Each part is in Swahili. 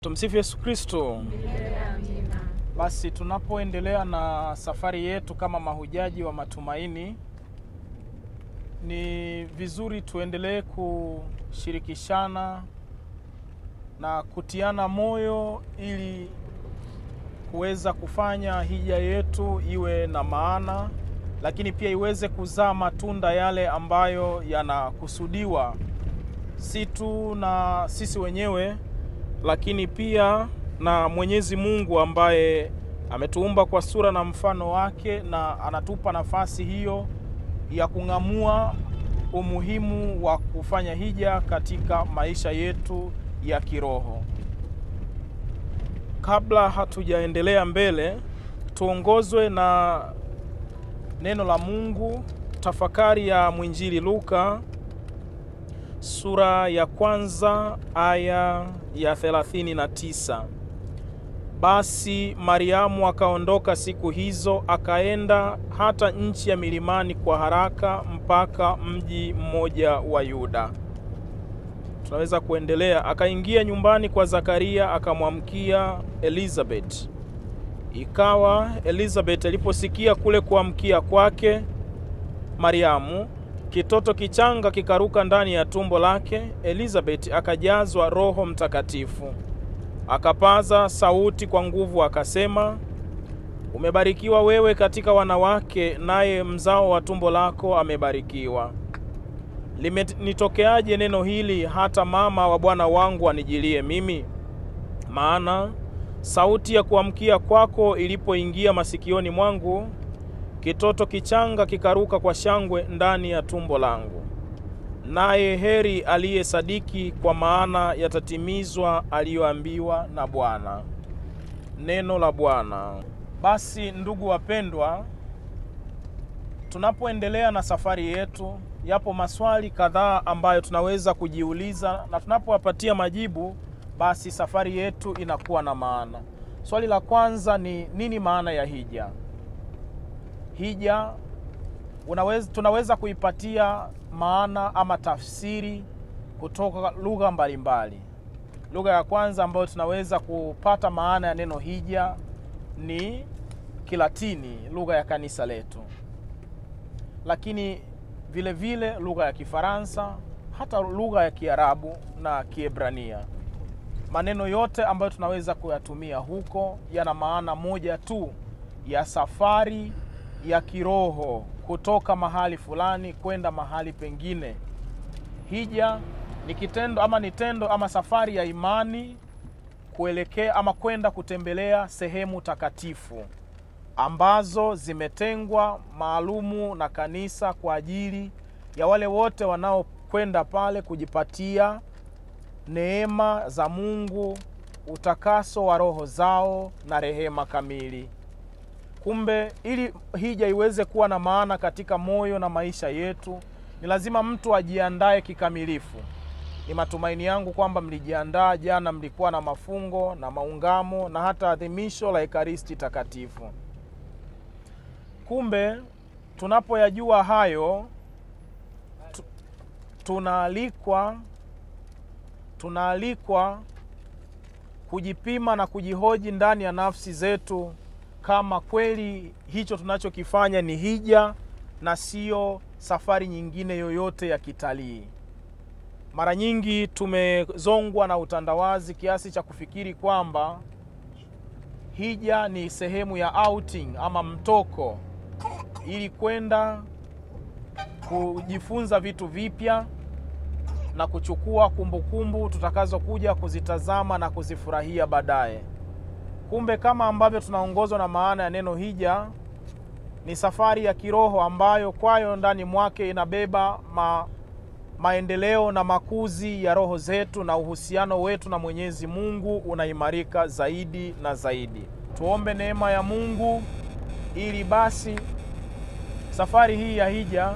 Tumsifu Yesu Kristo. Basi tunapoendelea na safari yetu kama mahujaji wa matumaini, ni vizuri tuendelee kushirikishana na kutiana moyo ili kuweza kufanya hija yetu iwe na maana, lakini pia iweze kuzaa matunda yale ambayo yanakusudiwa, si tu na sisi wenyewe, lakini pia na Mwenyezi Mungu ambaye ametuumba kwa sura na mfano wake, na anatupa nafasi hiyo ya kung'amua umuhimu wa kufanya hija katika maisha yetu ya kiroho. Kabla hatujaendelea mbele, tuongozwe na neno la Mungu, tafakari ya mwinjili Luka sura ya 1 aya ya 39. Basi Mariamu akaondoka siku hizo, akaenda hata nchi ya milimani kwa haraka mpaka mji mmoja wa Yuda. Tunaweza kuendelea. Akaingia nyumbani kwa Zakaria, akamwamkia Elizabeth. Ikawa Elizabeth aliposikia kule kuamkia kwake Mariamu, kitoto kichanga kikaruka ndani ya tumbo lake. Elizabeth akajazwa Roho Mtakatifu, akapaza sauti kwa nguvu akasema, umebarikiwa wewe katika wanawake, naye mzao wa tumbo lako amebarikiwa. Limenitokeaje neno hili hata mama wa Bwana wangu anijilie mimi? Maana sauti ya kuamkia kwako ilipoingia masikioni mwangu, kitoto kichanga kikaruka kwa shangwe ndani ya tumbo langu. Naye heri aliyesadiki, kwa maana yatatimizwa aliyoambiwa na Bwana. Neno la Bwana. Basi ndugu wapendwa, tunapoendelea na safari yetu, yapo maswali kadhaa ambayo tunaweza kujiuliza, na tunapowapatia majibu, basi safari yetu inakuwa na maana. Swali la kwanza ni nini maana ya hija? Hija tunaweza kuipatia maana ama tafsiri kutoka lugha mbalimbali. Lugha ya kwanza ambayo tunaweza kupata maana ya neno hija ni Kilatini, lugha ya kanisa letu. Lakini vile vile lugha ya Kifaransa, hata lugha ya Kiarabu na Kiebrania. Maneno yote ambayo tunaweza kuyatumia huko yana maana moja tu, ya safari ya kiroho kutoka mahali fulani kwenda mahali pengine. Hija ni kitendo ama safari ya imani kuelekea ama kwenda kutembelea sehemu takatifu ambazo zimetengwa maalumu na kanisa kwa ajili ya wale wote wanaokwenda pale kujipatia neema za Mungu, utakaso wa roho zao na rehema kamili. Kumbe ili hija iweze kuwa na maana katika moyo na maisha yetu, ni lazima mtu ajiandae kikamilifu. Ni matumaini yangu kwamba mlijiandaa jana, mlikuwa na mafungo na maungamo na hata adhimisho la Ekaristi Takatifu. Kumbe tunapoyajua hayo, tunaalikwa kujipima na kujihoji ndani ya nafsi zetu kama kweli hicho tunachokifanya ni hija na sio safari nyingine yoyote ya kitalii. Mara nyingi tumezongwa na utandawazi kiasi cha kufikiri kwamba hija ni sehemu ya outing ama mtoko, ili kwenda kujifunza vitu vipya na kuchukua kumbukumbu tutakazo kuja kuzitazama na kuzifurahia baadaye. Kumbe kama ambavyo tunaongozwa na maana ya neno hija, ni safari ya kiroho ambayo kwayo ndani mwake inabeba maendeleo na makuzi ya roho zetu, na uhusiano wetu na Mwenyezi Mungu unaimarika zaidi na zaidi. Tuombe neema ya Mungu ili basi safari hii ya hija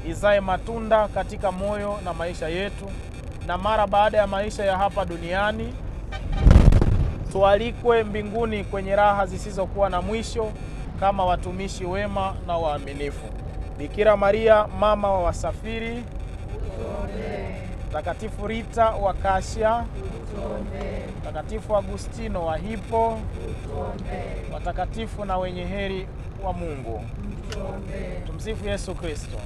izae matunda katika moyo na maisha yetu, na mara baada ya maisha ya hapa duniani tualikwe mbinguni kwenye raha zisizokuwa na mwisho kama watumishi wema na waaminifu. Bikira Maria, mama wa wasafiri, Mtakatifu Rita wa Kashia, Mtakatifu Agustino wa Hippo, watakatifu na wenye heri wa Mungu. Tumsifu Yesu Kristo.